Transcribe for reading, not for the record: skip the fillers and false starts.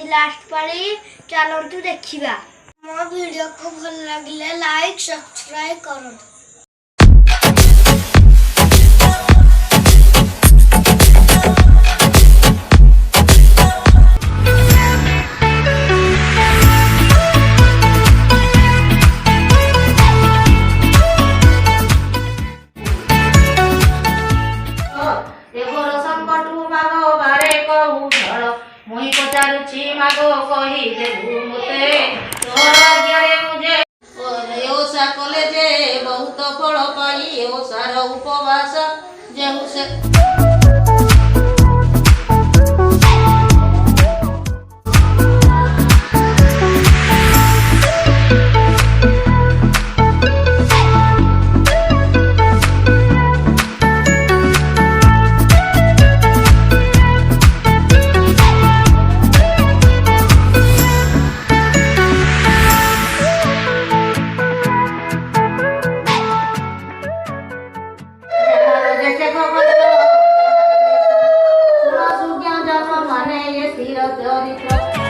Last Pali चलतु देखा मो वीडियो को भल लगे लाइक सब्सक्राइब करो। मुई पचारुची मागो कही देबू मते तोरा घरे मुझे ओसा कले जे बहुत फल पाई ओसार उपवास जेहु से माने ये तीर चरित्र